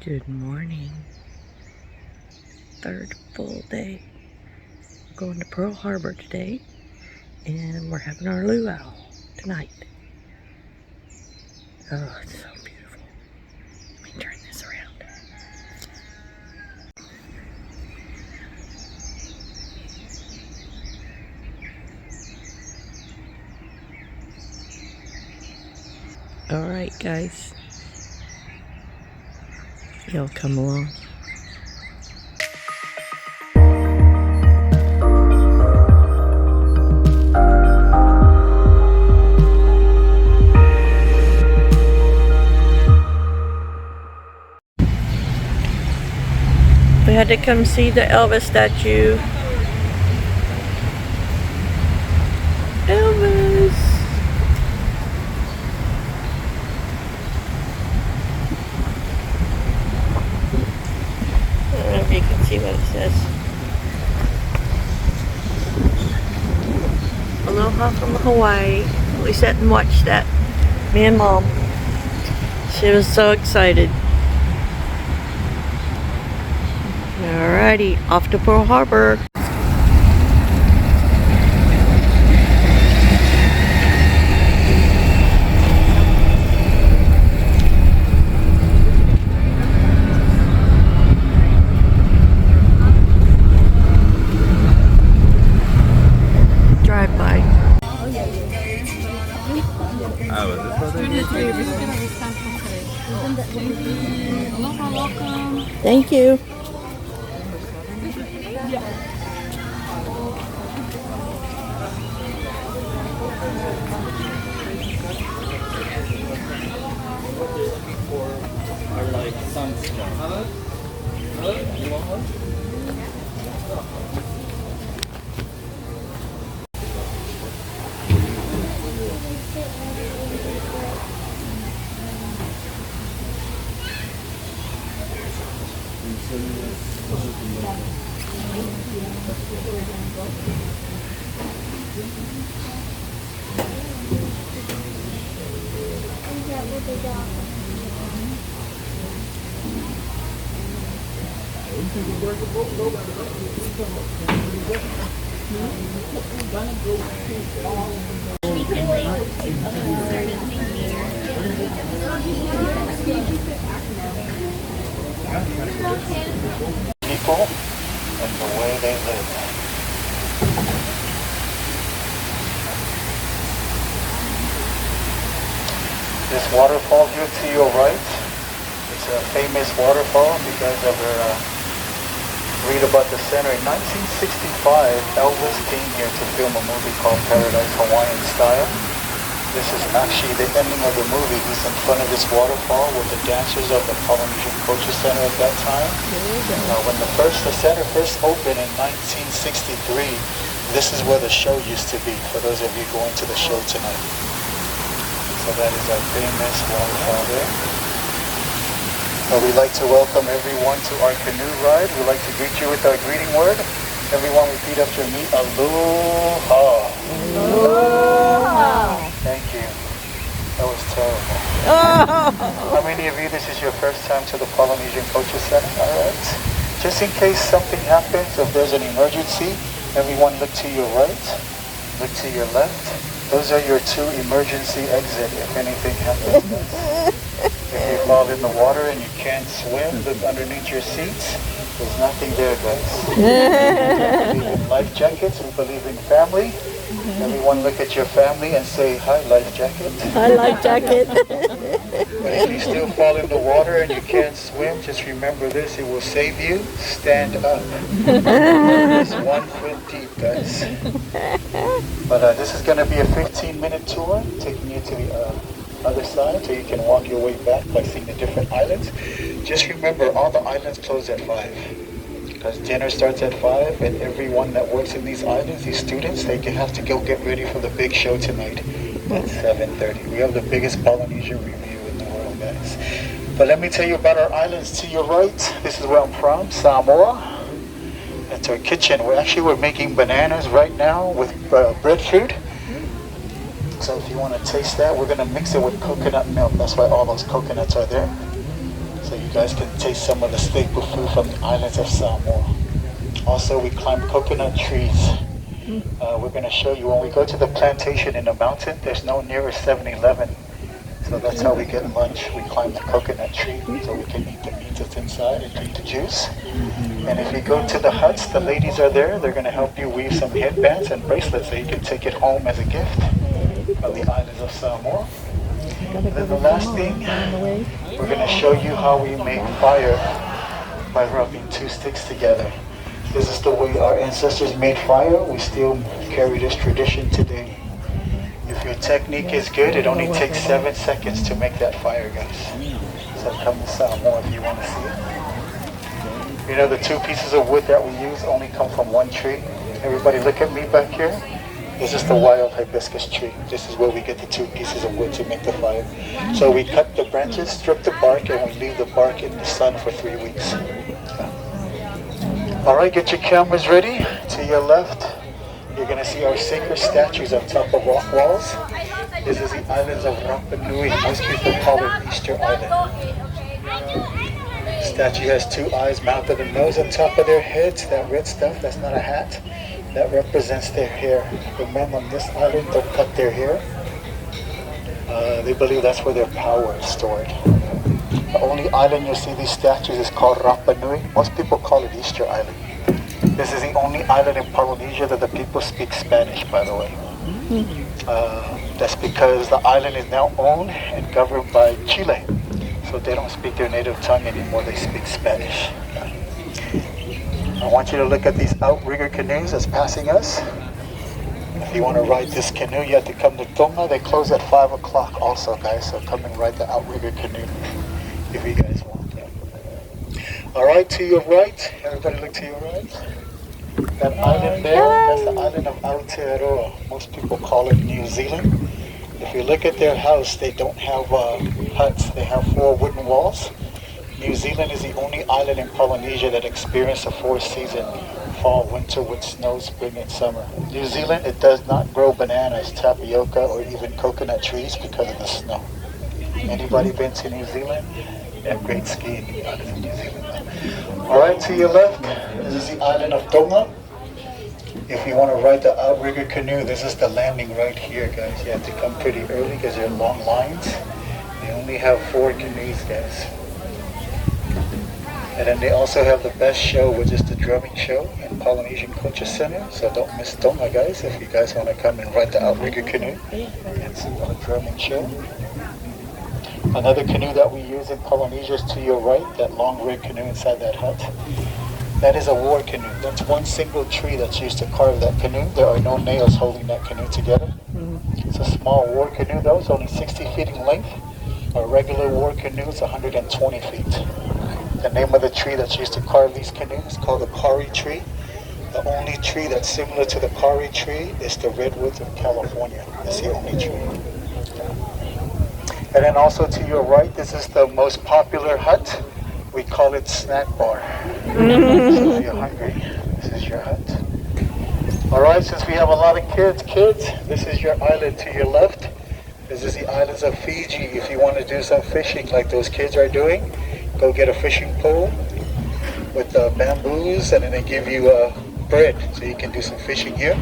Good morning. Third full day. We're going to Pearl Harbor today, and we're having our luau tonight. Oh, it's so beautiful. Let me turn this around. All right, guys. Y'all come along. We had to come see the Elvis statue. Elvis! I don't know if you can see what it says. Aloha from Hawaii. We sat and watched that. Me and Mom. She was so excited. Alrighty, off to Pearl Harbor. Drive by. Aloha, welcome. Thank you. People and the way they live. This waterfall here to your right, it's a famous waterfall because of read about the center. In 1965, Elvis came here to film a movie called Paradise Hawaiian Style. This is actually the ending of the movie. He's in front of this waterfall with the dancers of the Polynesian Culture Center at that time. When the center first opened in 1963, this is where the show used to be, for those of you going to the show tonight. So that is our famous waterfall there. We'd like to welcome everyone to our canoe ride. We'd like to greet you with our greeting word. Everyone repeat after me, aloha. Aloha. Thank you. That was terrible. How many of you, this is your first time to the Polynesian Culture Center? All right. Just in case something happens, if there's an emergency, everyone look to your right, look to your left. Those are your two emergency exits if anything happens. If you fall in the water and you can't swim, look underneath your seats. There's nothing there, guys. We believe in life jackets. We believe in family. Everyone look at your family and say, hi, life jacket. Hi, life jacket. But if you still fall in the water and you can't swim, just remember this, it will save you. Stand up. Just 1 foot deep, guys. But this is going to be a 15-minute tour, taking you to the other side so you can walk your way back by seeing the different islands. Just remember, all the islands close at 5. Because dinner starts at 5, and everyone that works in these islands, these students, they have to go get ready for the big show tonight at 7:30. We have the biggest Polynesian review in the world, guys. But let me tell you about our islands. To your right, this is where I'm from, Samoa. That's our kitchen. We're making bananas right now with breadfruit. So if you want to taste that, we're going to mix it with coconut milk. That's why all those coconuts are there. so you guys can taste some of the staple food from the islands of Samoa. Also, we climb coconut trees. We're going to show you when we go to the plantation in the mountain, there's no nearest 7-Eleven. So that's how we get lunch. We climb the coconut tree so we can eat the meat that's inside and drink the juice. And if you go to the huts, the ladies are there. They're going to help you weave some headbands and bracelets so you can take it home as a gift from the islands of Samoa. And then the last thing, we're going to show you how we make fire by rubbing 2 sticks together. This is the way our ancestors made fire. We still carry this tradition today. If your technique is good, it only takes 7 seconds to make that fire, guys. So come to Samoa if you want to see it. You know, the 2 pieces of wood that we use only come from 1 tree. Everybody look at me back here. This is the wild hibiscus tree. This is where we get the 2 pieces of wood to make the fire. So we cut the branches, strip the bark, and we leave the bark in the sun for 3 weeks. All right, get your cameras ready. To your left, you're going to see our sacred statues on top of rock walls. This is the islands of Rapa Nui. Most people call it Easter Island. Statue has 2 eyes, mouth, and a nose on top of their heads. That red stuff, that's not a hat. That represents their hair. The men on this island don't cut their hair. They believe that's where their power is stored. The only island you'll see these statues is called Rapa Nui. Most people call it Easter Island. This is the only island in Polynesia that the people speak Spanish, by the way. That's because the island is now owned and governed by Chile. So they don't speak their native tongue anymore, they speak Spanish. I want you to look at these outrigger canoes that's passing us. If you want to ride this canoe, you have to come to Tonga. They close at 5 o'clock also, guys. So come and ride the outrigger canoe if you guys want. All right, to your right. Everybody look to your right. That island there, that's the island of Aotearoa. Most people call it New Zealand. If you look at their house, they don't have huts. They have 4 wooden walls. New Zealand is the only island in Polynesia that experiences a 4-season, fall, winter with snow, spring, and summer. New Zealand, it does not grow bananas, tapioca, or even coconut trees because of the snow. Anybody been to New Zealand? They have great skiing in New Zealand. All right, to your left, this is the island of Tonga. If you want to ride the outrigger canoe, this is the landing right here, guys. You have to come pretty early because there are long lines. They only have 4 canoes, guys. And then they also have the best show, which is the drumming show in Polynesian Culture Center. So don't miss Tonga, guys, if you guys want to come and ride the outrigger canoe and see the drumming show. Another canoe that we use in Polynesia is to your right, that long red canoe inside that hut. That is a war canoe. That's 1 single tree that's used to carve that canoe. There are no nails holding that canoe together. It's a small war canoe though. It's only 60 feet in length. A regular war canoe is 120 feet. The name of the tree that's used to carve these canoes is called the kauri tree. The only tree that's similar to the kauri tree is the redwoods of California. That's the only tree. And then also to your right, this is the most popular hut. We call it snack bar. So if you're hungry, this is your hut. All right, since we have a lot of kids, this is your island to your left. This is the islands of Fiji. If you want to do some fishing like those kids are doing, go get a fishing pole with bamboos, and then they give you bread so you can do some fishing here.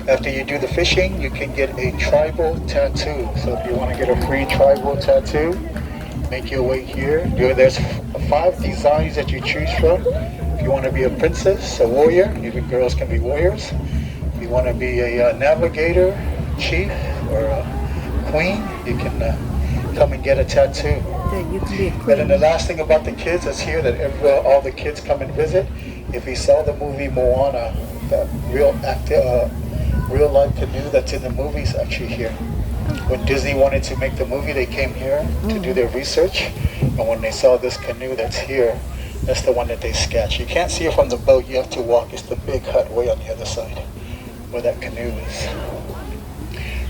After you do the fishing, you can get a tribal tattoo. So if you want to get a free tribal tattoo, make your way here. There's 5 designs that you choose from. If you want to be a princess, a warrior, even girls can be warriors. If you want to be a navigator, chief, or a queen, you can come and get a tattoo. You can be a And then the last thing about the kids is here that all the kids come and visit. If you saw the movie Moana, the real life canoe that's in the movie is actually here. When Disney wanted to make the movie, they came here to do their research. And when they saw this canoe that's here, that's the one that they sketched. You can't see it from the boat, you have to walk. It's the big hut way on the other side where that canoe is.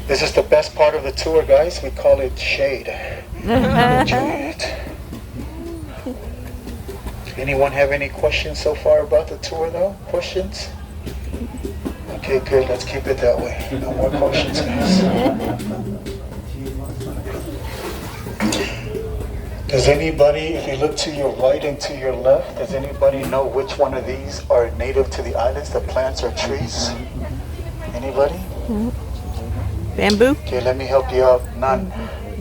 This is the best part of the tour, guys. We call it shade. Anyone have any questions so far about the tour though? Questions? Okay, good. Let's keep it that way. No more questions, guys. Does anybody, if you look to your right and to your left, does anybody know which one of these are native to the islands, the plants or trees? Anybody? Bamboo? Okay, let me help you out. None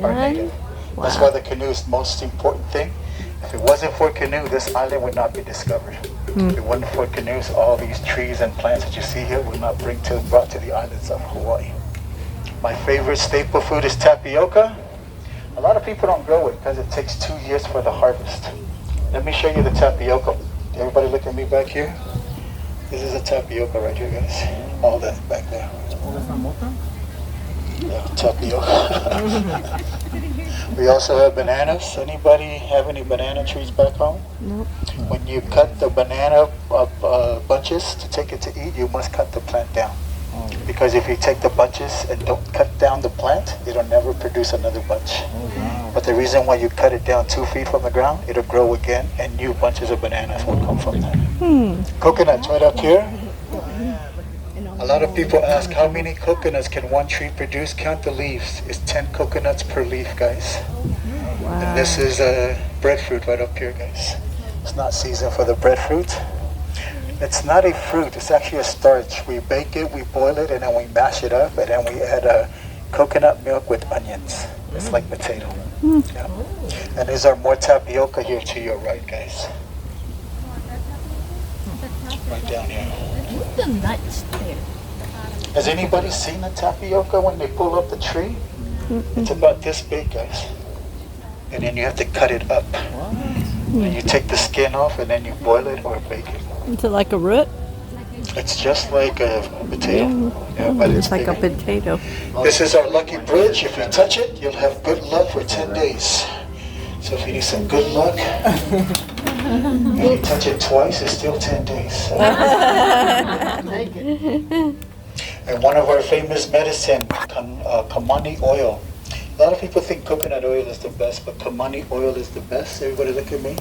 are None? native. Wow. That's why the canoe is the most important thing. If it wasn't for canoe, this island would not be discovered. If it wasn't for canoes, all these trees and plants that you see here would not brought to the islands of Hawaii. My favorite staple food is tapioca. A lot of people don't grow it because it takes 2 years for the harvest. Let me show you the tapioca. Everybody look at me back here. This is a tapioca right here, guys. All that back there. Yeah, tapioca. We also have bananas. Anybody have any banana trees back home? Nope. When you cut the banana bunches to take it to eat, you must cut the plant down. Because if you take the bunches and don't cut down the plant, it'll never produce another bunch. But the reason why you cut it down 2 feet from the ground, it'll grow again and new bunches of bananas will come from that. Coconuts right up here. A lot of people ask how many coconuts can one tree produce? Count the leaves. It's 10 coconuts per leaf, guys. Wow. And this is breadfruit right up here, guys. It's not season for the breadfruit. It's not a fruit, it's actually a starch. We bake it, we boil it, and then we mash it up, and then we add coconut milk with onions. It's like potato. Yeah. And these are more tapioca here to your right, guys. Right down here. The nuts there. Has anybody seen the tapioca when they pull up the tree? It's about this big, guys. And then you have to cut it up. And you take the skin off, and then you boil it or bake it. Is it like a root? It's just like a potato. Yeah, but it's like a bigger. potato. This is our lucky bridge. If you touch it, you'll have good luck for 10 days. So if you need some good luck, if you touch it twice, it's still 10 days. And one of our famous medicine, kamani oil. A lot of people think coconut oil is the best, but kamani oil is the best. Everybody look at me.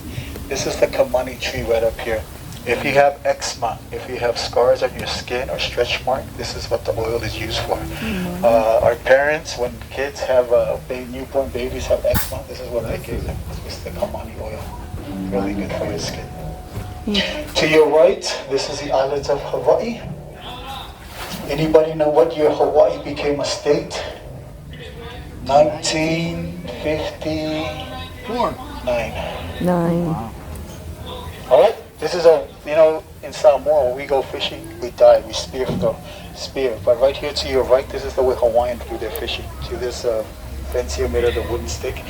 This is the kamani tree right up here. If you have eczema, if you have scars on your skin or stretch mark, this is what the oil is used for. Our parents, when kids have newborn babies have eczema, this is what they give them. It's the kamani oil. Really good for your skin. To your right, this is the islands of Hawaii. Anybody know what year Hawaii became a state? 1959. 9. All right. This is in Samoa, when we go fishing, we dive, we spear. But right here to your right, this is the way Hawaiians do their fishing. See this fence here made of the wooden stick?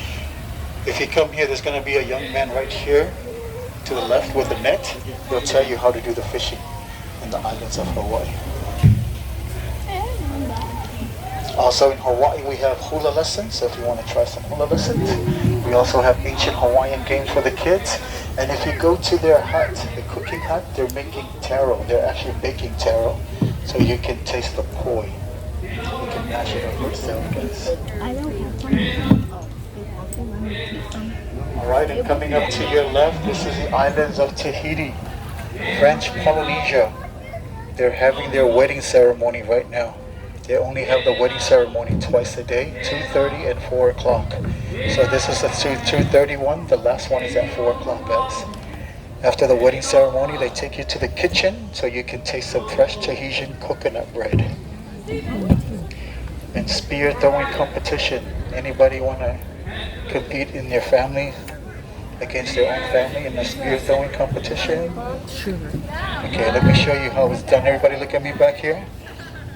If you come here, there's going to be a young man right here to the left with a net. He'll tell you how to do the fishing in the islands of Hawaii. Also in Hawaii, we have hula lessons, so if you want to try some hula lessons. We also have ancient Hawaiian games for the kids. And if you go to their hut, the cooking hut, they're making taro. They're actually baking taro, so you can taste the poi. You can mash it up yourself, guys. I don't have one. All right, and coming up to your left, this is the islands of Tahiti, French Polynesia. They're having their wedding ceremony right now. They only have the wedding ceremony twice a day, 2:30 and 4 o'clock. So this is the 2:30 one. The last one is at 4 o'clock, guys. After the wedding ceremony, they take you to the kitchen so you can taste some fresh Tahitian coconut bread. And spear throwing competition. Anybody want to compete in their family against their own family in the spear throwing competition? Sure. Okay, let me show you how it's done. Everybody look at me back here.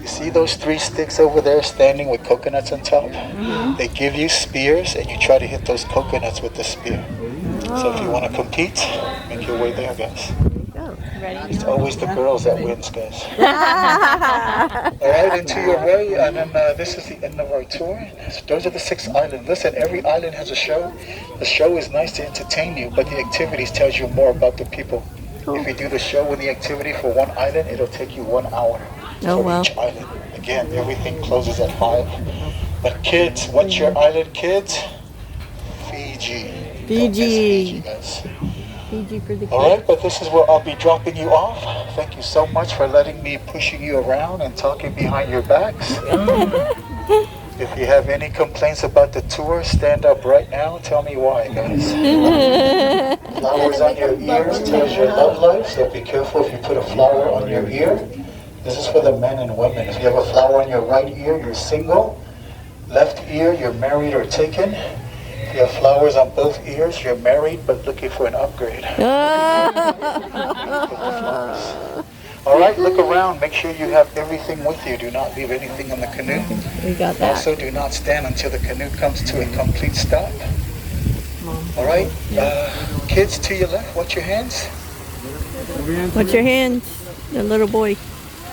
You see those 3 sticks over there standing with coconuts on top? They give you spears and you try to hit those coconuts with the spear. So if you want to compete, make your way there, guys. It's always the girls that wins, guys. All right, and to your right, and then this is the end of our tour. Those are the 6 islands. Listen, every island has a show. The show is nice to entertain you, but the activities tells you more about the people. If you do the show with the activity for one island, it'll take you 1 hour for each island. Again, everything closes at 5. But kids, what's your island, kids? Fiji. Don't miss Fiji, guys. Fiji for the kids. All right, but this is where I'll be dropping you off. Thank you so much for letting me pushing you around and talking behind your backs. If you have any complaints about the tour, stand up right now. Tell me why, guys. Flowers on your ears tells your love life, so be careful if you put a flower on your ear. This is for the men and women. If you have a flower on your right ear, you're single. Left ear, you're married or taken. If you have flowers on both ears, you're married but looking for an upgrade. All right, look around. Make sure you have everything with you. Do not leave anything in the canoe. We got that. Also, do not stand until the canoe comes to a complete stop. All right, kids to your left, watch your hands. Watch your hands, the little boy.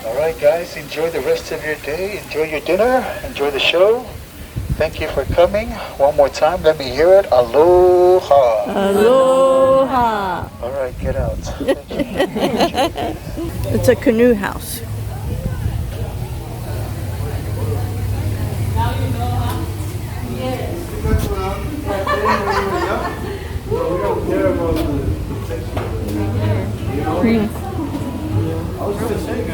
All right, guys, enjoy the rest of your day. Enjoy your dinner. Enjoy the show. Thank you for coming. One more time, let me hear it. Aloha. Aloha. All right, get out. It's a canoe house. I was just saying,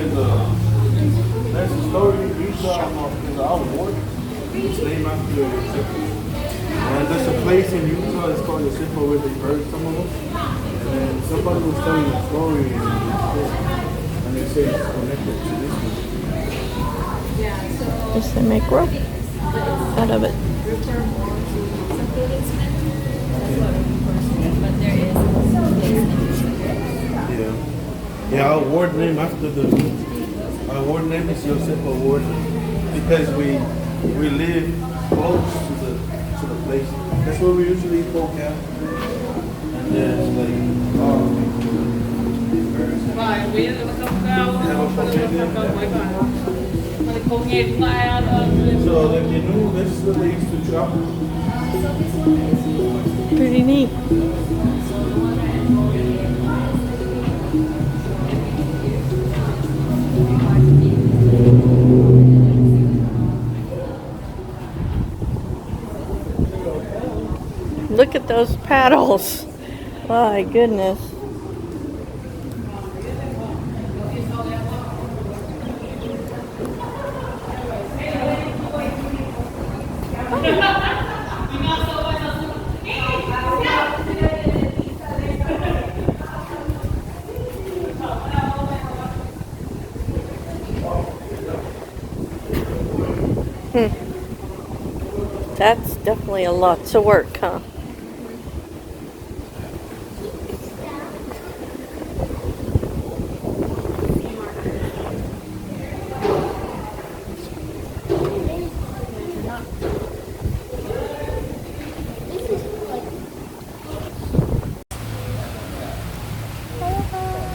there's a story there's our ward. It's named after and there's a place in Utah, it's called the Simple where they buried some of them. And somebody was telling a story and they say it's connected to this one. Just they make rope out of it. Yeah, our ward name after our ward name is Joseph Ward because we live close to the place. That's where we usually go camp. And then so the canoe, this is where they used to travel. Pretty neat. Look at those paddles. My goodness. That's definitely a lot to work, huh?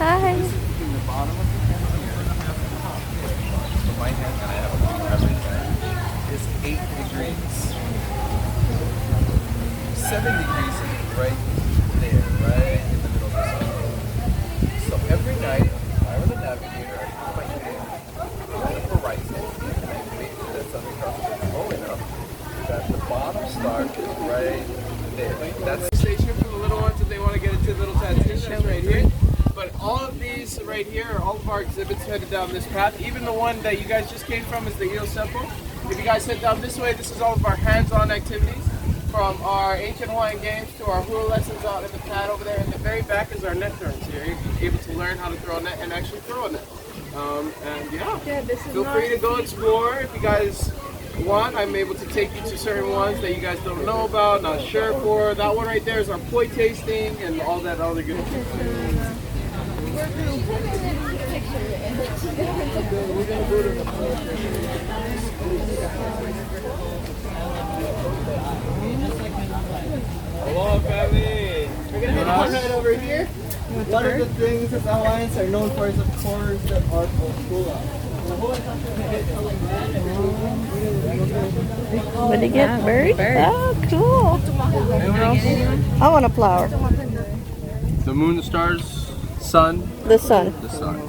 Hi. My hand, and I have a big rubber band, is 8 degrees. 7 degrees is right there, right in the middle of the sun. So every night, if I were the navigator, I put my hand on the horizon, and I wait for the southern cross to get low enough that the bottom star is right there. That's the station for the little ones if they want to get into little tattoos right here. But all of these right here are all of our exhibits headed down this path. Even the one that you guys just came from is the Eel Simple. If you guys head down this way, this is all of our hands-on activities. From our ancient Hawaiian games to our hula lessons out in the pad over there. In the very back is our net turns here. You're able to learn how to throw a net and actually throw a net. And yeah, feel free to go explore if you guys want. I'm able to take you to certain ones that you guys don't know about, not sure for. That one right there is our poi tasting and all that other good stuff. Hello, family. We're gonna head on right over here. One of the things that the Hawaiians are known for is, of course, the art of hula. What did he get? Berry? Oh, cool. anyone else? I want a flower. The moon, the stars, sun, The sun. the sun.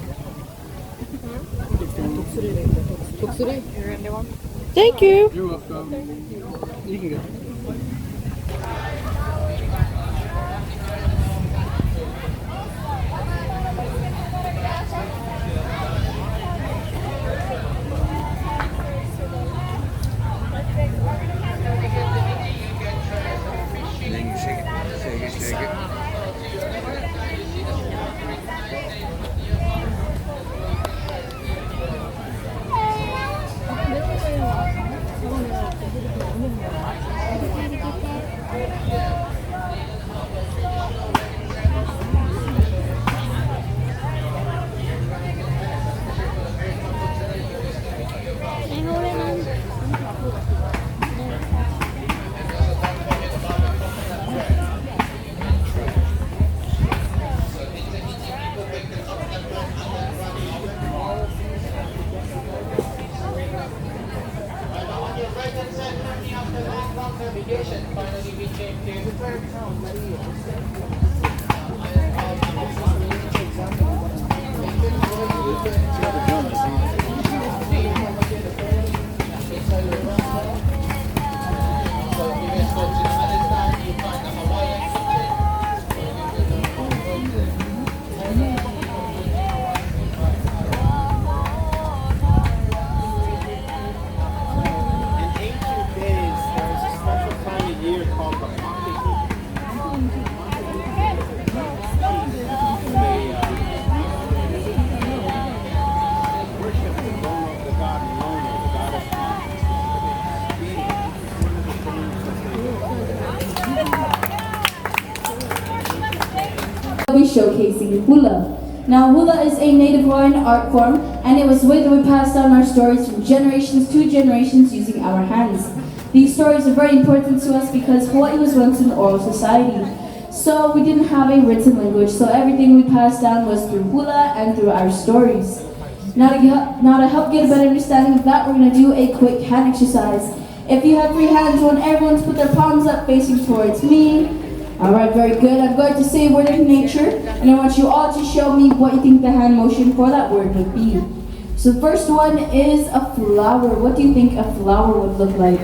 Thank you. You're welcome. You can go. We'll be showcasing hula. Now, hula is a native Hawaiian art form, and it was the way that we passed down our stories from generations to generations using our hands. These stories are very important to us because Hawaii was once an oral society. So we didn't have a written language, so everything we passed down was through hula and through our stories. Now to help get a better understanding of that, we're going to do a quick hand exercise. If you have free hands, I want everyone to put their palms up facing towards me. Alright, very good. I'm going to say a word of nature, and I want you all to show me what you think the hand motion for that word would be. So the first one is a flower. What do you think a flower would look like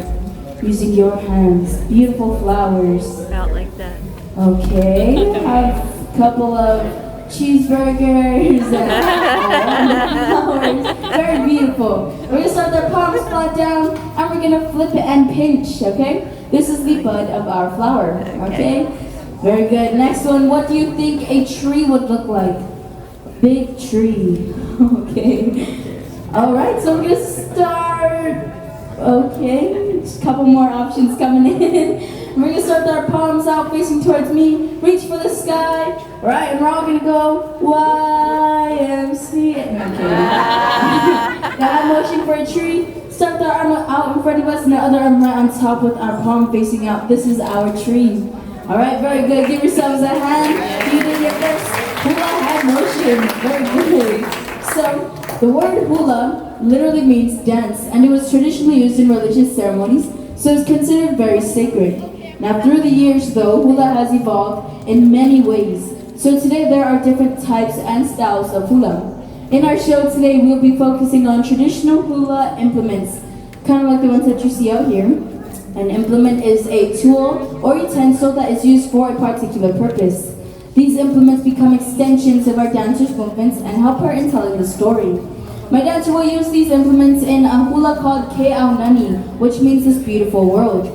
using your hands? Beautiful flowers. About like that. Okay, have a couple of cheeseburgers and flowers. Very beautiful. We're going to start with our palms flat down, and we're going to flip it and pinch, okay? This is the bud of our flower, okay? Very good. Next one, what do you think a tree would look like? Big tree, okay. All right, so we're gonna start, okay. Just a couple more options coming in. We're gonna start with our palms out facing towards me. Reach for the sky. All right, and we're all gonna go YMCA. Okay. Now motion for a tree. Start with our arm out in front of us and the other arm right on top with our palm facing out. This is our tree. All right, very good. Give yourselves a hand. You did your first hula hand motion. Very good. So the word hula literally means dance, and it was traditionally used in religious ceremonies, so it's considered very sacred. Now through the years though, hula has evolved in many ways. So today there are different types and styles of hula. In our show today, we'll be focusing on traditional hula implements, kind of like the ones that you see out here. An implement is a tool or utensil that is used for a particular purpose. These implements become extensions of our dancers' movements and help her in telling the story. My dancer will use these implements in a hula called Ke'aunani, which means this beautiful world.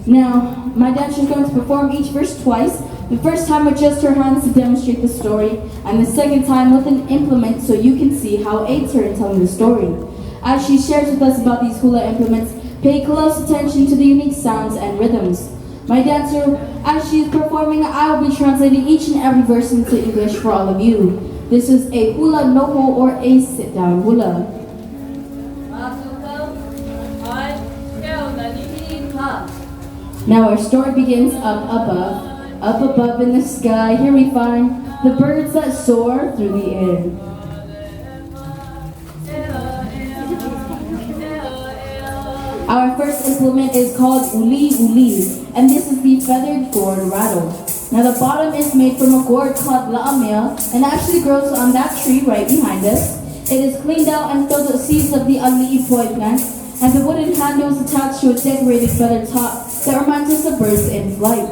Now, my dancer is going to perform each verse twice. The first time with just her hands to demonstrate the story, and the second time with an implement so you can see how it aids her in telling the story. As she shares with us about these hula implements, pay close attention to the unique sounds and rhythms. My dancer, as she is performing, I will be translating each and every verse into English for all of you. This is a hula noho or a sit-down hula. Now our story begins up above. Up above in the sky, here we find the birds that soar through the air. Our first implement is called uli uli, and this is the feathered gourd rattle. Now the bottom is made from a gourd called la'amea, and actually grows on that tree right behind us. It is cleaned out and filled with seeds of the ali'ipoi plant, and the wooden handle is attached to a decorated feathered top that reminds us of birds in flight.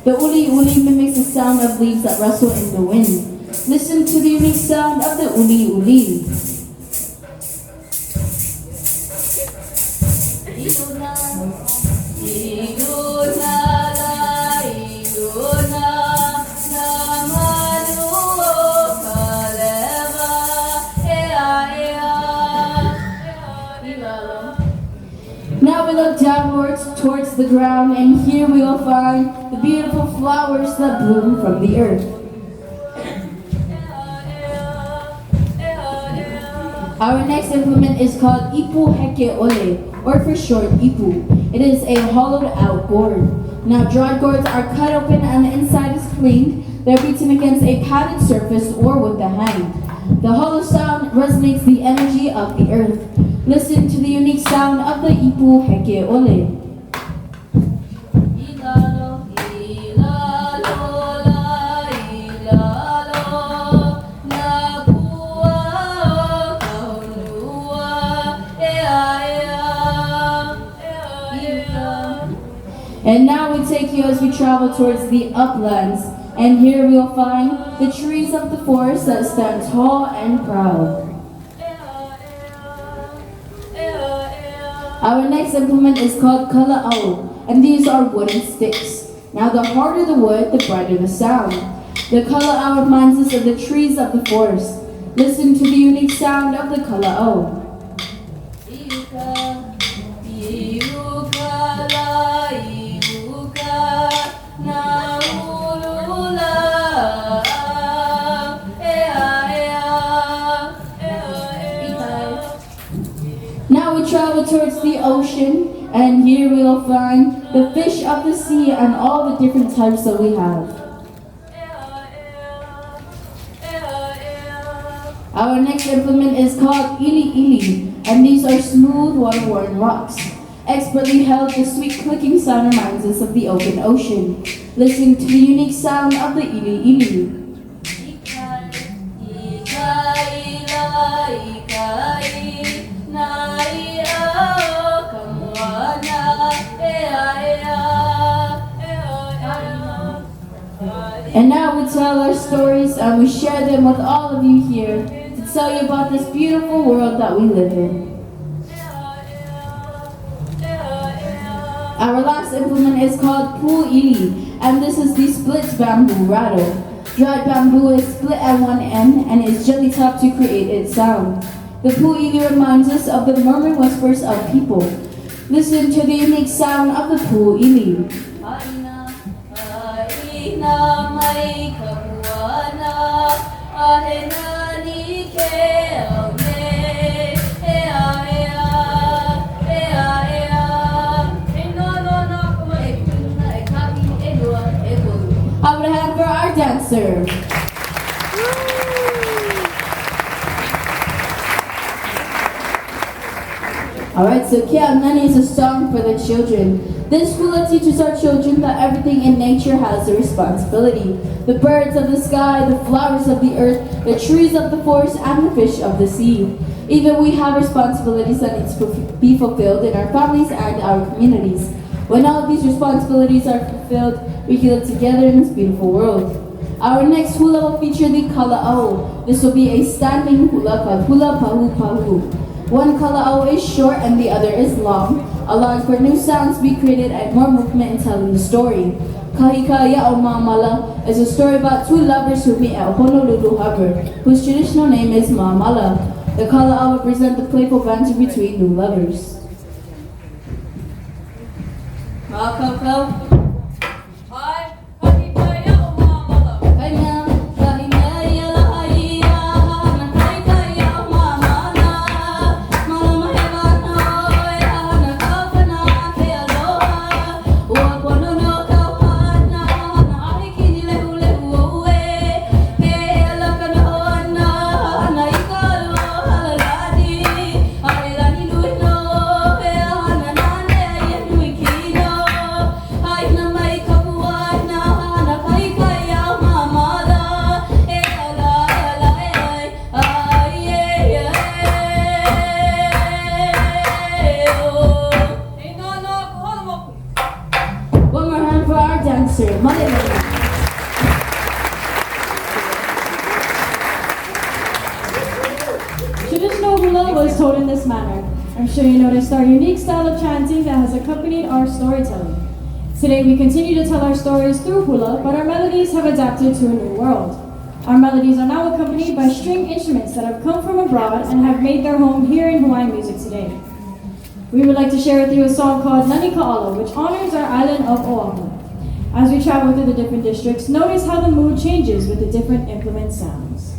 The uli uli mimics the sound of leaves that rustle in the wind. Listen to the unique sound of the uli uli. Now we look downwards towards the ground, and here we will find the beautiful flowers that bloom from the earth. Our next implement is called ipu heke ole, or for short ipu. It is a hollowed out gourd. Now dried gourds are cut open and the inside is cleaned. They're beaten against a padded surface or with the hand. The hollow sound resonates the energy of the earth. Listen to the unique sound of the ipu heke ole. And now we take you as we travel towards the uplands, and here we will find the trees of the forest that stand tall and proud. Our next implement is called kala'au, and these are wooden sticks. Now the harder the wood, the brighter the sound. The kala'au reminds us of the trees of the forest. Listen to the unique sound of the kala'au. towards the ocean, and here we will find the fish of the sea and all the different types that we have. Our next implement is called ili ili, and these are smooth, water-worn rocks. Expertly held, the sweet clicking sound reminds us of the open ocean. Listen to the unique sound of the ili ili. And now we tell our stories and we share them with all of you here to tell you about this beautiful world that we live in. Our last implement is called pu'ili, and this is the split bamboo rattle. Dried bamboo is split at one end and is gently tapped to create its sound. The pu'ili reminds us of the murmuring whispers of people. Listen to the unique sound of the pu'ili. How would I have for our dancer? Alright, so Kia Nani is a song for the children. This hula teaches our children that everything in nature has a responsibility. The birds of the sky, the flowers of the earth, the trees of the forest, and the fish of the sea. Even we have responsibilities that need to be fulfilled in our families and our communities. When all of these responsibilities are fulfilled, we can live together in this beautiful world. Our next hula will feature the kala'au. This will be a standing hula called hula pahu pahu. One kala'au is short and the other is long, allowing for new sounds to be created and more movement in telling the story. Kahikaya o Ma'amala is a story about two lovers who meet at Honolulu Harbor, whose traditional name is Ma'amala. The kala'au represent the playful banter between new lovers. Ma'akau. Traditional hula was told in this manner. I'm sure you noticed our unique style of chanting that has accompanied our storytelling. Today we continue to tell our stories through hula, but our melodies have adapted to a new world. Our melodies are now accompanied by string instruments that have come from abroad and have made their home here in Hawaiian music today. We would like to share with you a song called Nani Ka'ala, which honors our island of Oahu. As we travel through the different districts, notice how the mood changes with the different implement sounds.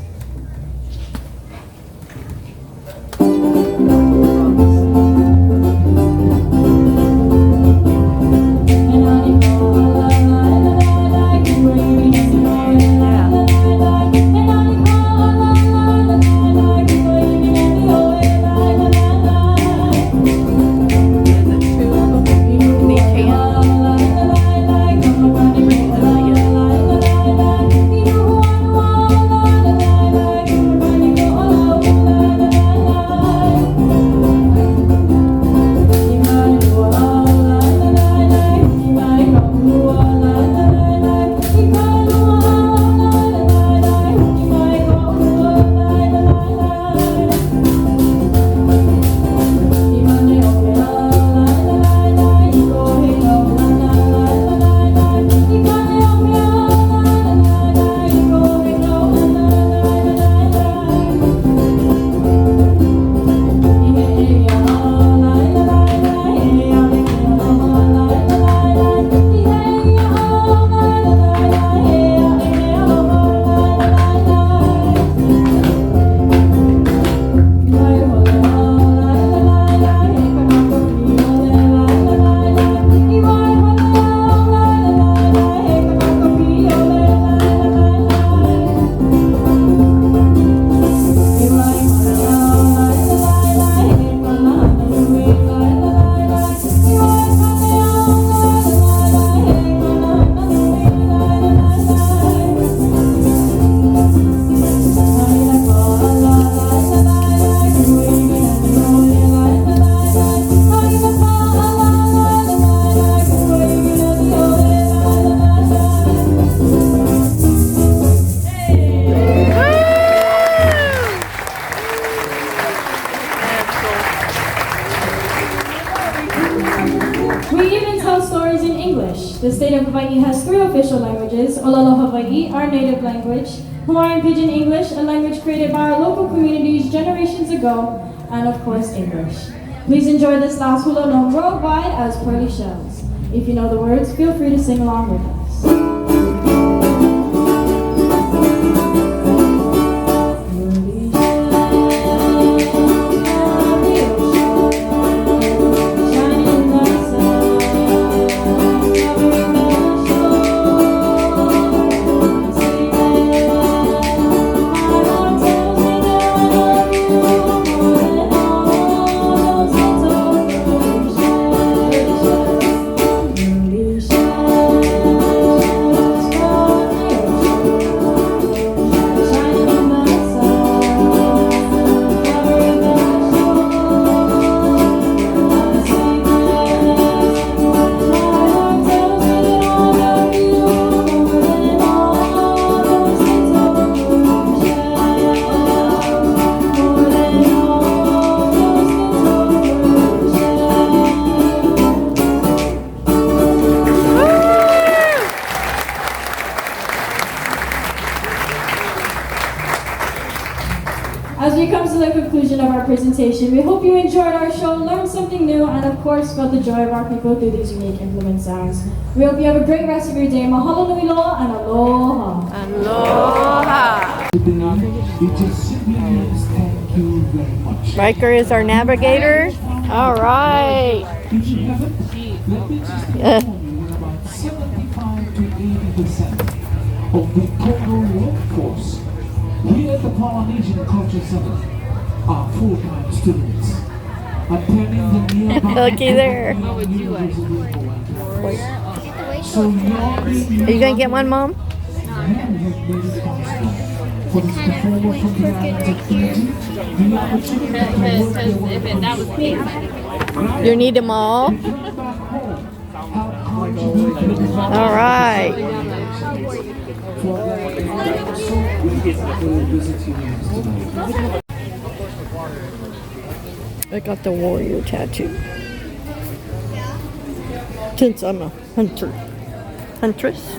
Olelo Hawaii, our native language, Hawaiian Pidgin English, a language created by our local communities generations ago, and of course English. Please enjoy this last hula known worldwide as Pearly Shells. If you know the words, feel free to sing along with us. As we come to the conclusion of our presentation, we hope you enjoyed our show, learned something new, and of course felt the joy of our people through these unique implement sounds. We hope you have a great rest of your day. Mahalo nui loa and aloha. Aloha. Riker is our navigator. All right. About 75 to 80% of the total workforce here at the Polynesian Culture Center are full-time students attending the nearby. Looky there. What would you like? So Are you gonna get one, Mom? for this performer from the islands of Fiji, the opportunity to work their way from You need them all? All right. I got the warrior tattoo. Since I'm a huntress.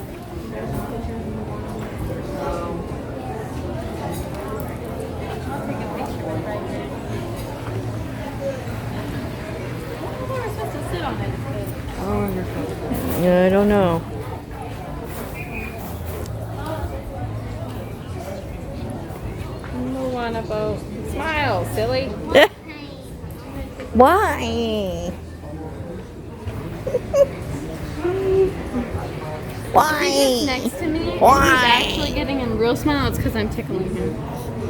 I don't know. No one about smile, silly. Why? Why? He's next to me. Why? He's actually getting a real smile. It's because I'm tickling him.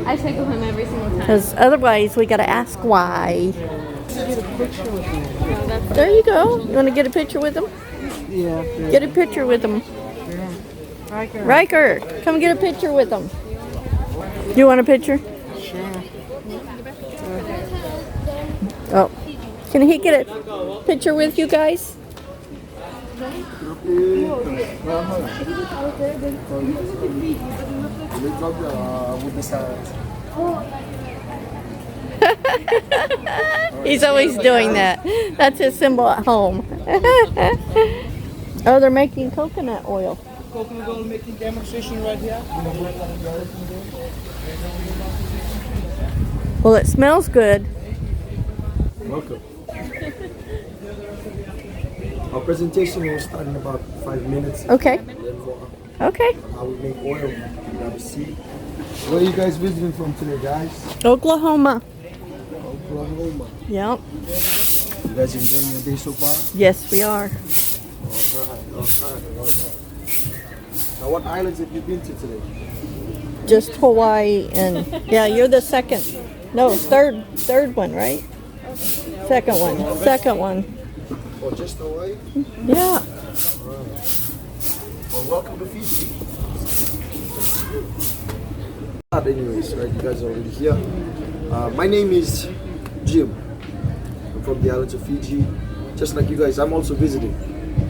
I tickle him every single time. Because otherwise we gotta ask why. No, that's There you go. You want to get a picture with him? Yeah. Get a picture with him. Riker, come get a picture with him. You want a picture? Sure. Oh, can he get a picture with you guys? He's always doing that. That's his symbol at home. Oh, they're making coconut oil. Coconut oil making demonstration right here. Well, it smells good. Welcome. Our presentation will start in about 5 minutes. Okay. Then for Okay. how we make oil. You gotta see. Where are you guys visiting from today, guys? Oklahoma. Oklahoma. Yep. You guys enjoying your day so far? Yes, we are. Alright. Now, what islands have you been to today? Just Hawaii and yeah, you're the second. No, third one, right? Second one. Oh, just Hawaii? Yeah. Well, welcome to Fiji. Anyways, right, you guys are already here. My name is Jim. I'm from the islands of Fiji. Just like you guys, I'm also visiting.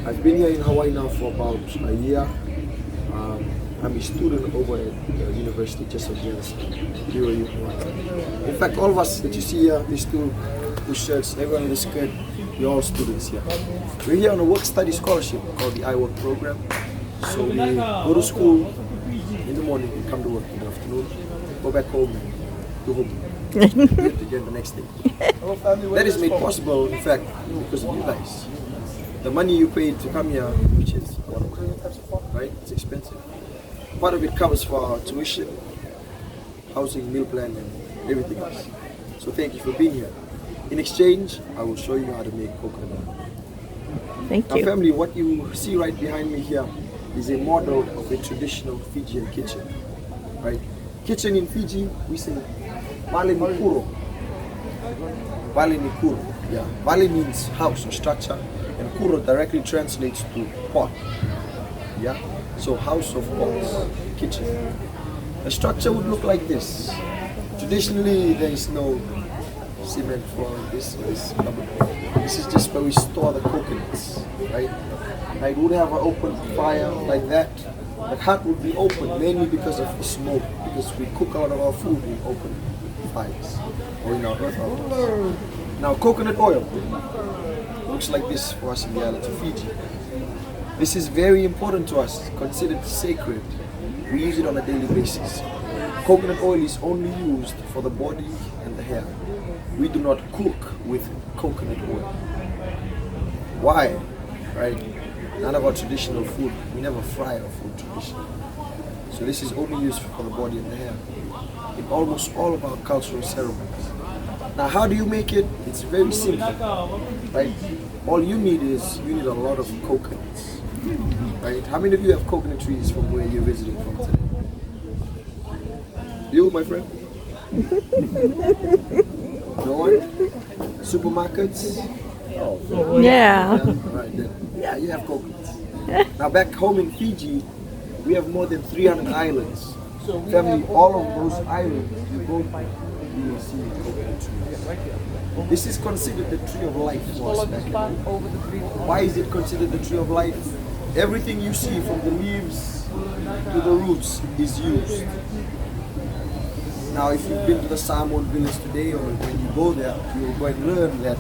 I've been here in Hawaii now for about a year. I'm a student over at the university just of Luau. In fact, all of us that you see here, these two shirts, everyone in the skirt, we're all students here. We're here on a work-study scholarship called the iWork program. So we go to school in the morning and come to work in the afternoon, go back home and go home. Do it again the next day. That is made possible, in fact, because of you guys. The money you paid to come here, which is right? It's expensive. Part of it covers for our tuition, housing, meal plan, and everything else. So thank you for being here. In exchange, I will show you how to make coconut oil. Thank Now you. family, what you see right behind me here is a model of a traditional Fijian kitchen, right? Kitchen in Fiji, we say Vale ni kuro. Vale ni kuro. Yeah. Vale means house or structure, and kuro directly translates to pot. Yeah. So house of pots, kitchen. The structure would look like this. Traditionally, there is no cement floor. This is just where we store the coconuts, right? Now it would have an open fire like that. The hut would be open mainly because of the smoke, because we cook a lot of our food in open fires or in our earth ovens. Now coconut oil looks like this for us in the islands of Fiji. This is very important to us, considered sacred. We use it on a daily basis. Coconut oil is only used for the body and the hair. We do not cook with coconut oil. Why? Right? None of our traditional food, we never fry our food traditionally. So this is only used for the body and the hair in almost all of our cultural ceremonies. Now how do you make it? It's very simple, right? All you need is, you need a lot of coconuts, right? How many of you have coconut trees from where you're visiting from today? You, my friend? No one? Supermarkets? Yeah. Right then. Yeah, you have coconuts. Now back home in Fiji, we have more than 300 islands. Family, all of those islands, you go, you will see coconut trees. This is considered the tree of life for us back then. Why is it considered the tree of life? Everything you see from the leaves to the roots is used. Now if you've been to the Samoan village today, or when you go there, you will go and learn that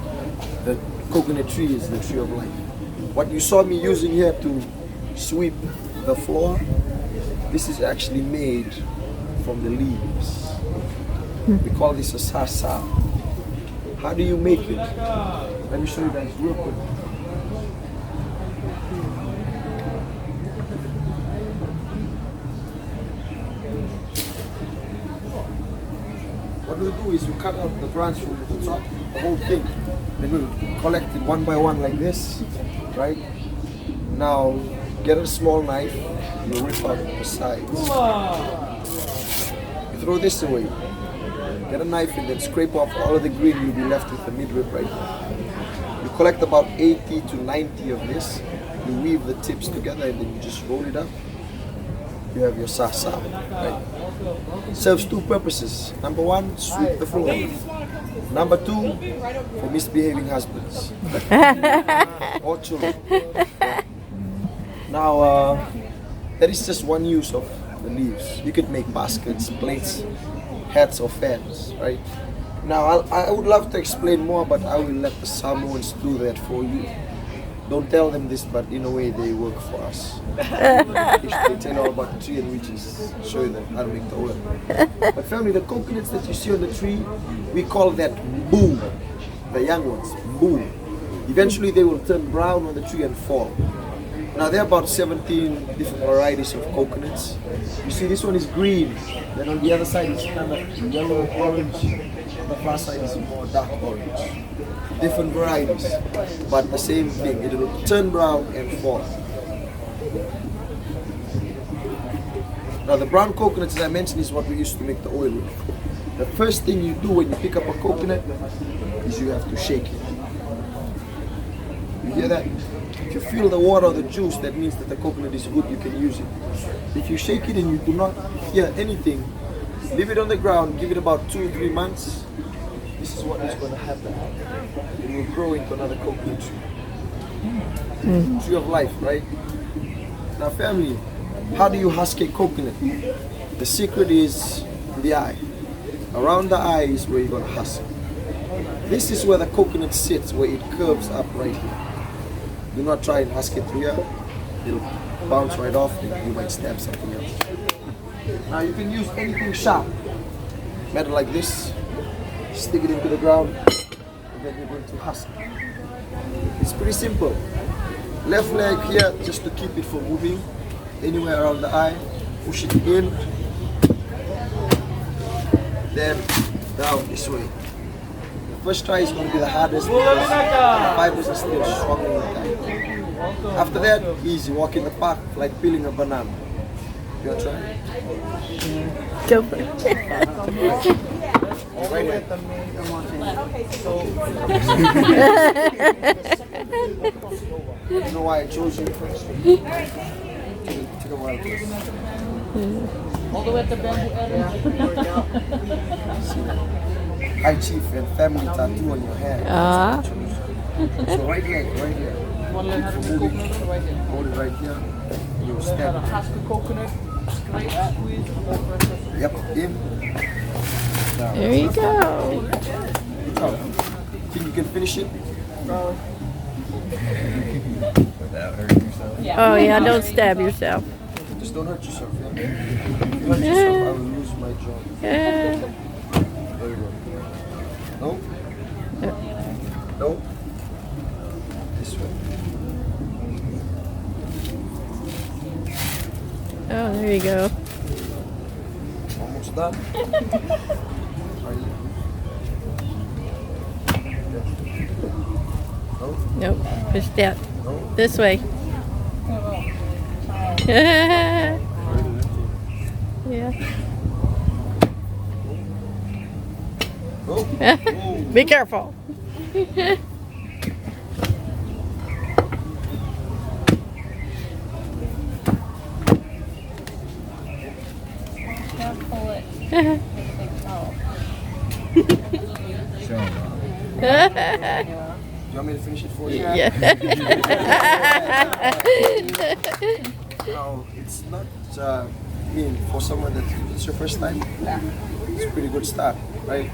the coconut tree is the tree of life. What you saw me using here to sweep the floor, this is actually made from the leaves. We call this a sasa. How do you make it? Let me show you guys real quick. What we do is you cut out the branch from the top, the whole thing. Then we collect it one by one like this, right? Now get a small knife, you rip out the sides. You throw this away. Get a knife and then scrape off all of the green, you'll be left with the midrib right there. You collect about 80 to 90 of this. You weave the tips together and then you just roll it up. You have your sasa, right? Serves two purposes. Number one, sweep the floor. Number two, for misbehaving husbands or children. Now, that is just one use of the leaves. You could make baskets, plates, hats or fans, right? Now, I would love to explain more, but I will let the Samoans do that for you. Don't tell them this, but in a way they work for us. They tell you all about the tree and we just show them how to make the oil. But family, the coconuts that you see on the tree, we call that mbu, the young ones, mbu. Eventually they will turn brown on the tree and fall. Now there are about 17 different varieties of coconuts. You see this one is green, then on the other side it's kind of yellow, orange, on the far side is more dark orange. Different varieties, but the same thing, it will turn brown and fall. Now the brown coconuts, as I mentioned, is what we used to make the oil with. The first thing you do when you pick up a coconut is you have to shake it. You hear that? If you feel the water or the juice, that means that the coconut is good, you can use it. If you shake it and you do not hear anything, leave it on the ground, give it about 2 or 3 months. This is what is going to happen. It will grow into another coconut tree. Tree of life, right? Now family, how do you husk a coconut? The secret is the eye. Around the eye is where you're going to husk. This is where the coconut sits, where it curves up right here. Do not try and husk it through here. It'll bounce right off, then you might stab something else. Now you can use anything sharp, metal like this, stick it into the ground, and then you're going to husk. It's pretty simple. Left leg here just to keep it from moving anywhere around the eye. Push it in, then down this way. The first try is going to be the hardest because the fibers are still strongly intact. After that, easy. Walk in the park like peeling a banana. You want to try? Go for it. Right here. You know why I chose you first? Take a while first. All the way at the bamboo area. High chief and family tattoo on your hand. So right leg, right here. One leg has a coconut right here. Hold it right here. You step. Husk the coconut, straight, squeeze, Yep, in. Down. There you go. Good job. Think you can finish it? Without hurting yourself. Oh yeah, don't stab yourself. Just don't hurt yourself. Yeah? If you hurt yourself, I will lose my job. Yeah. There you go. No? No? This way. Oh, there you go. Almost done. No? Nope. Push that. No? This way. Yeah. No? Be careful. Can't pull it. Show 'em, Mom. You want me to finish it for you? Yeah. Now, it's not mean for someone that it's your first time. It's a pretty good start, right?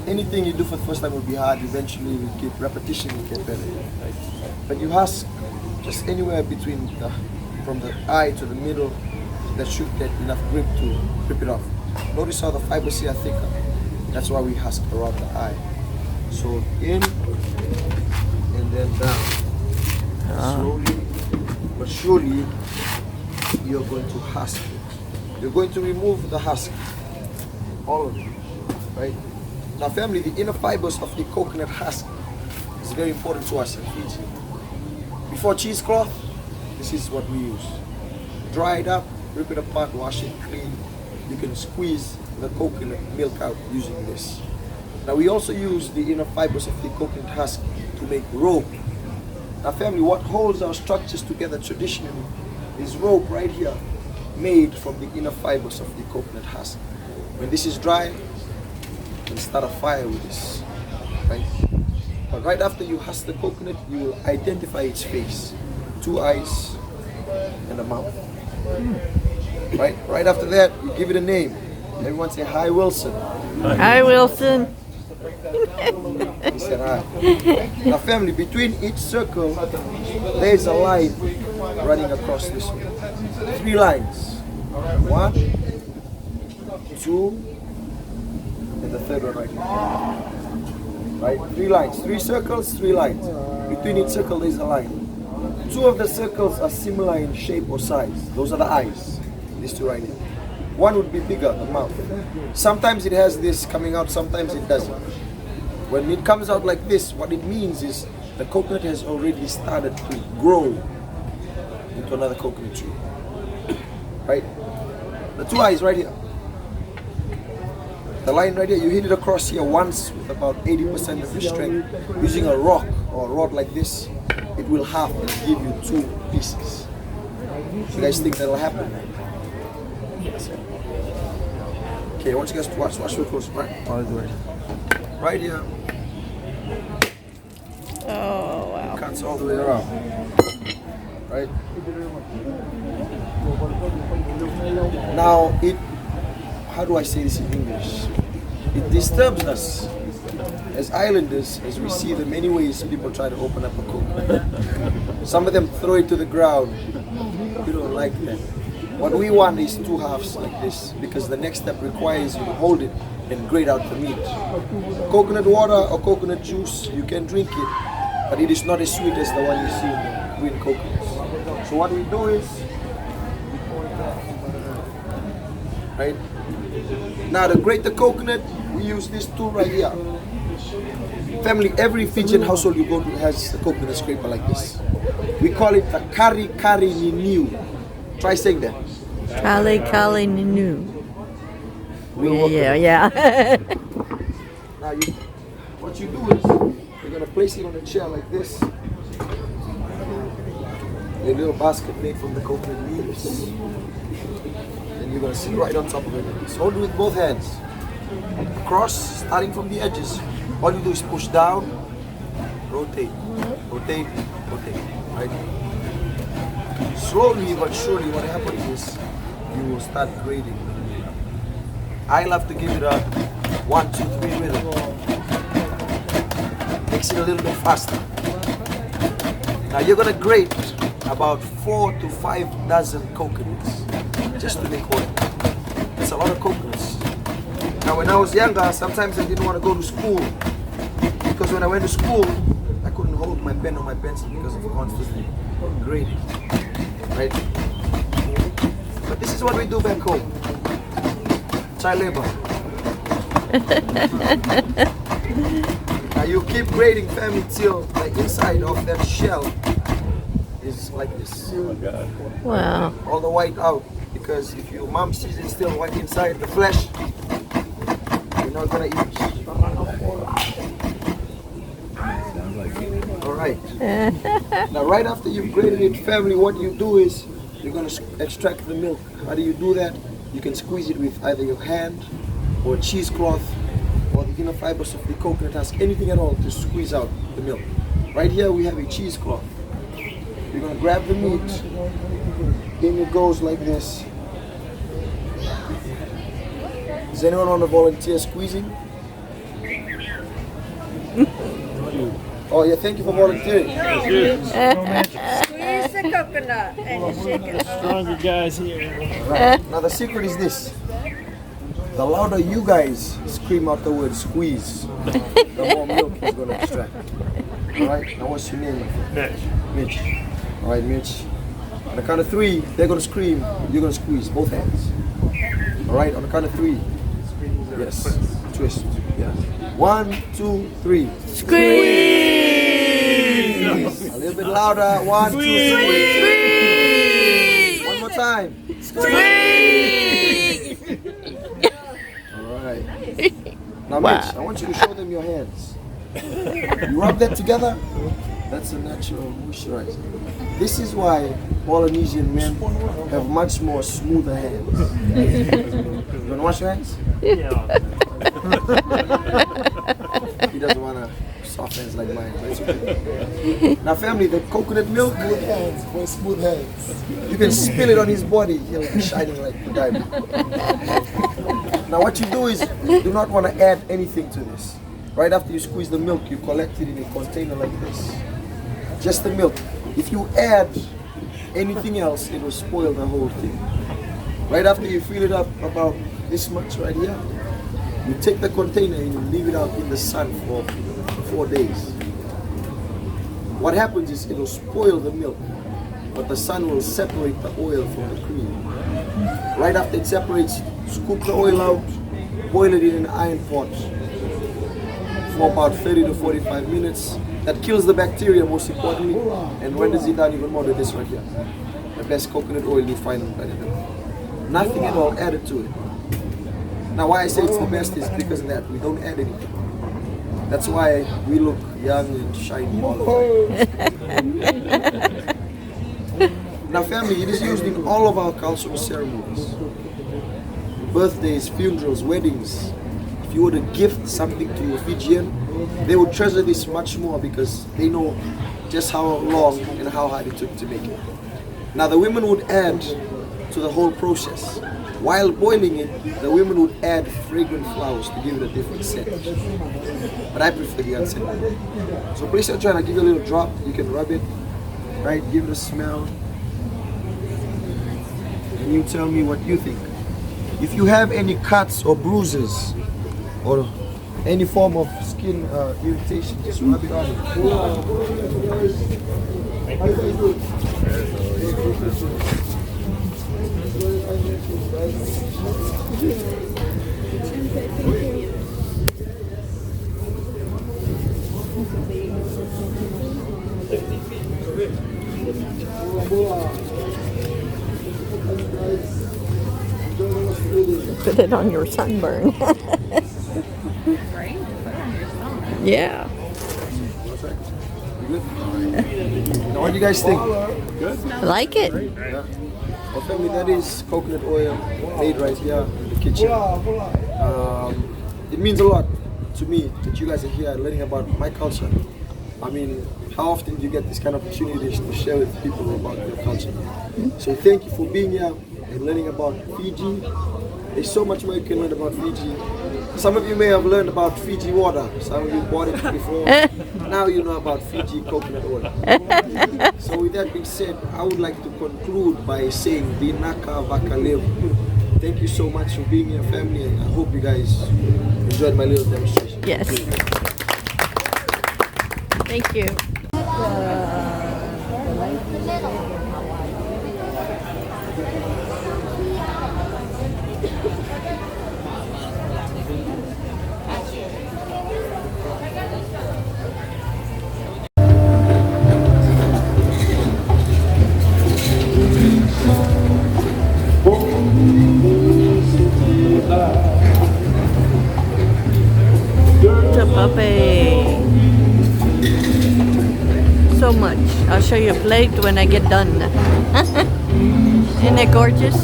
Anything you do for the first time will be hard. Eventually, you keep repetition, you get better, right? But you husk just anywhere between from the eye to the middle. That should get enough grip to rip it off. Notice how the fibers here are thicker. That's why we husk around the eye. So in and then down. Slowly but surely you're going to husk it. You're going to remove the husk. All of it. Right? Now family, the inner fibers of the coconut husk is very important to us in Fiji. Before cheesecloth, this is what we use. Dry it up, rip it apart, wash it clean. You can squeeze the coconut milk out using this. Now we also use the inner fibers of the coconut husk to make rope. Now family, what holds our structures together traditionally is rope right here, made from the inner fibers of the coconut husk. When this is dry, you can start a fire with this, right? But right after you husk the coconut, you will identify its face. 2 eyes and a mouth. Right after that, you give it a name. Everyone say, "Hi, Wilson." Hi, Wilson. He said, "Hi." Now family, between each circle, there is a line running across this way. 3 lines. 1, 2, and the third one right here. Right? 3 lines. 3 circles, 3 lines. Between each circle, there is a line. 2 of the circles are similar in shape or size. Those are the eyes. These 2 right here. 1 would be bigger, the mouth. Sometimes it has this coming out, sometimes it doesn't. When it comes out like this, what it means is the coconut has already started to grow into another coconut tree. Right? The 2 eyes right here. The line right here, you hit it across here once with about 80% of your strength. Using a rock or a rod like this, it will half and give you 2 pieces. You guys think that'll happen? Okay, I want you guys to watch real close, right? All the way. Right here. Oh wow. Cuts all the way around. Right? Now how do I say this in English? It disturbs us as islanders, as we see the many ways people try to open up a coconut. Some of them throw it to the ground, like that. What we want is 2 halves like this, because the next step requires you to hold it and grate out the meat. Coconut water or coconut juice, you can drink it, but it is not as sweet as the one you see in the green coconuts. So what we do is, right? Now to grate the coconut, we use this tool right here. Family, every Fijian household you go to has a coconut scraper like this. We call it the kari kari niniu. Try saying that. Kali Kali Ninu. We'll Yeah. Now what you do is, you're gonna place it on a chair like this. A little basket made from the coconut leaves. Then you're gonna sit right on top of it. So hold it with both hands. Across, starting from the edges. All you do is push down, rotate, rotate, rotate. Right? Slowly but surely, what happens is you will start grading. I love to give it a 1, 2, 3 rhythm. Makes it a little bit faster. Now you're gonna grate about 4 to 5 dozen coconuts just to make oil. It's a lot of coconuts. Now when I was younger, sometimes I didn't want to go to school, because when I went to school, I couldn't hold my pen or my pencil because of constantly grading. Right? But this is what we do back home. Child labor. Now you keep grading, family, till the inside of that shell is like this. Oh my God. Wow. All the white out, because if your mom sees it still white inside the flesh, you're not gonna eat it. Alright. Now right after you've grated it, family, what you do is you're gonna extract the milk. How do you do that? You can squeeze it with either your hand or a cheesecloth or the inner fibers of the coconut husk, anything at all to squeeze out the milk. Right here we have a cheesecloth. You're gonna grab the meat, in it goes like this. Does anyone want to volunteer squeezing? Oh yeah, thank you for volunteering. Squeeze the coconut and shake it. Stronger guys here. Right. Now the secret is this. The louder you guys scream out the word squeeze, the more milk is going to extract. Alright, now what's your name? Mitch. Mitch. Alright, Mitch. On the count of 3, they're going to scream, you're going to squeeze both hands. Alright, on the count of 3. Yes. Twist. Yeah. 1, 2, 3. Squeeze! A little bit louder. 1, 2, 3. One more time. Squeeze! Alright. Now Mitch, I want you to show them your hands. You rub that together. That's a natural moisturizer. This is why Polynesian men have much more smoother hands. You want to wash your hands? Yeah. He doesn't want to soft hands like mine. That's okay. Now family, the coconut milk. Smooth hands, boy, smooth hands. You can spill it on his body. He'll be shining like a diamond. Now what you do is, you do not want to add anything to this. Right after you squeeze the milk, you collect it in a container like this. Just the milk. If you add anything else, it will spoil the whole thing. Right after you fill it up about this much right here, you take the container and you leave it out in the sun for 4 days. What happens is it will spoil the milk, but the sun will separate the oil from the cream. Right after it separates, scoop the oil out, boil it in an iron pot for about 30 to 45 minutes. That kills the bacteria most importantly, and renders it down even more than this right here. The best coconut oil you find on planet Earth. Nothing at all added to it. Now why I say it's the best is because of that. We don't add anything. That's why we look young and shiny all the time. Now family, it is used in all of our cultural ceremonies. Birthdays, funerals, weddings. If you were to gift something to a Fijian, they would treasure this much more because they know just how long and how hard it took to make it. Now the women would add to the whole process. While boiling it, the women would add fragrant flowers to give it a different scent. But I prefer the unscented one. So place your trying to give it a little drop. You can rub it, right? Give it a smell. and you tell me what you think. If you have any cuts or bruises or any form of skin irritation, just rub it on it. Put it on your sunburn. Yeah. Now, what do you guys think? I like it. Yeah. Well, family, that is coconut oil made right here in the kitchen. It means a lot to me that you guys are here learning about my culture. I mean, how often do you get this kind of opportunities to share with people about your culture? So thank you for being here and learning about Fiji. There's so much more you can learn about Fiji. Some of you may have learned about Fiji water. Some of you bought it before. Now you know about Fiji coconut oil. So with that being said, I would like to conclude by saying Binaka Vakalev. Thank you so much for being here, family, and I hope you guys enjoyed my little demonstration. Yes. Thank you. So much. I'll show you a plate when I get done. Isn't it gorgeous?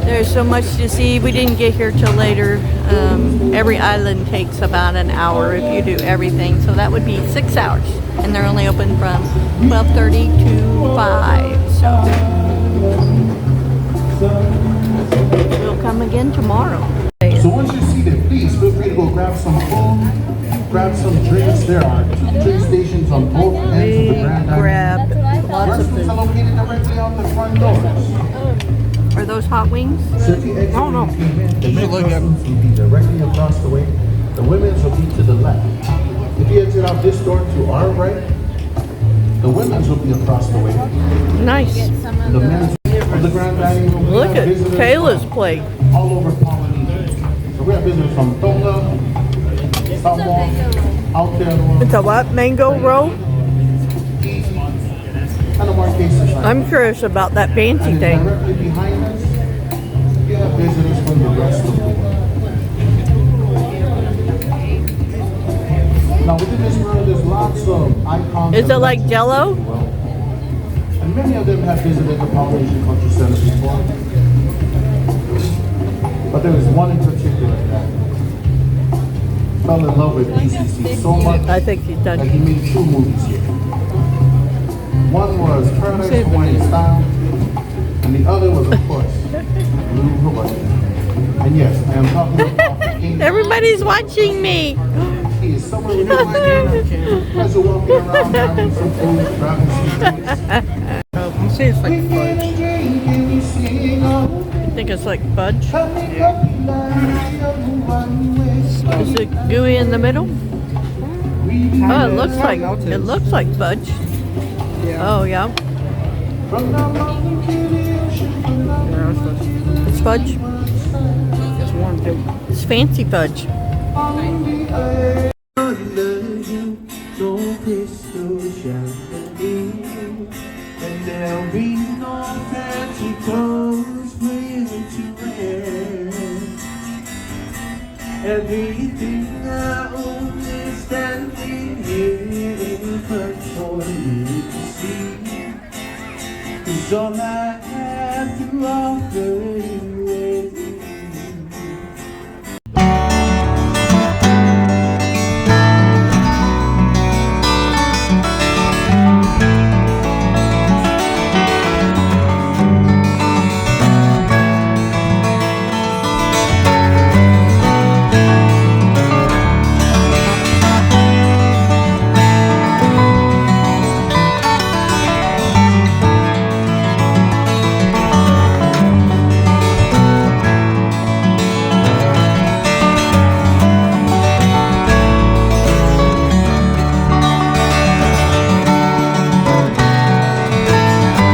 There's so much to see. We didn't get here till later. Every island takes about an hour if you do everything. So that would be 6 hours. And they're only open from 12:30 to 5. So we'll come again tomorrow. So once you see them, please feel free to go grab some food, grab some drinks. There are 2 train stations on both ends of the Grand Island. Grabbed lots of Restrooms food. are located directly out the front doors. Are those hot wings? So if you exit the men's restrooms will be directly across the way. The women's will be to the left. If you exit out this door to our right, the women's will be across the way. Nice. And the men's of the Grand Dining Room. Look at Kayla's plate. All over Polynesia. So we have visitors from Tonga, Samoa, Aotearoa, It's a what? Mango roll? and the Marquesas Island. I'm curious about that fancy And thing. directly behind us, we have visitors from the rest of the world. Now within this room, there's lots of icons. Is it like Jell-O? And many of them have visited the Polynesian Culture Center before. But there was one in particular that fell in love with PCC so much I think he's done. that he made 2 movies here. One was Paradise Hawaiian Style, and the other was, of course, Blue Hawaii. And yes, I am talking about the King. Everybody's watching me. He is somewhere with his mic as you're walking around having some food, grabbing some drinks. You say it's like fudge. You think it's like fudge? Is it gooey in the middle? Oh, it looks like fudge. Oh yeah. It's fudge. It's warm too. It's fancy fudge. And there'll be no fancy clothes for you to wear. Every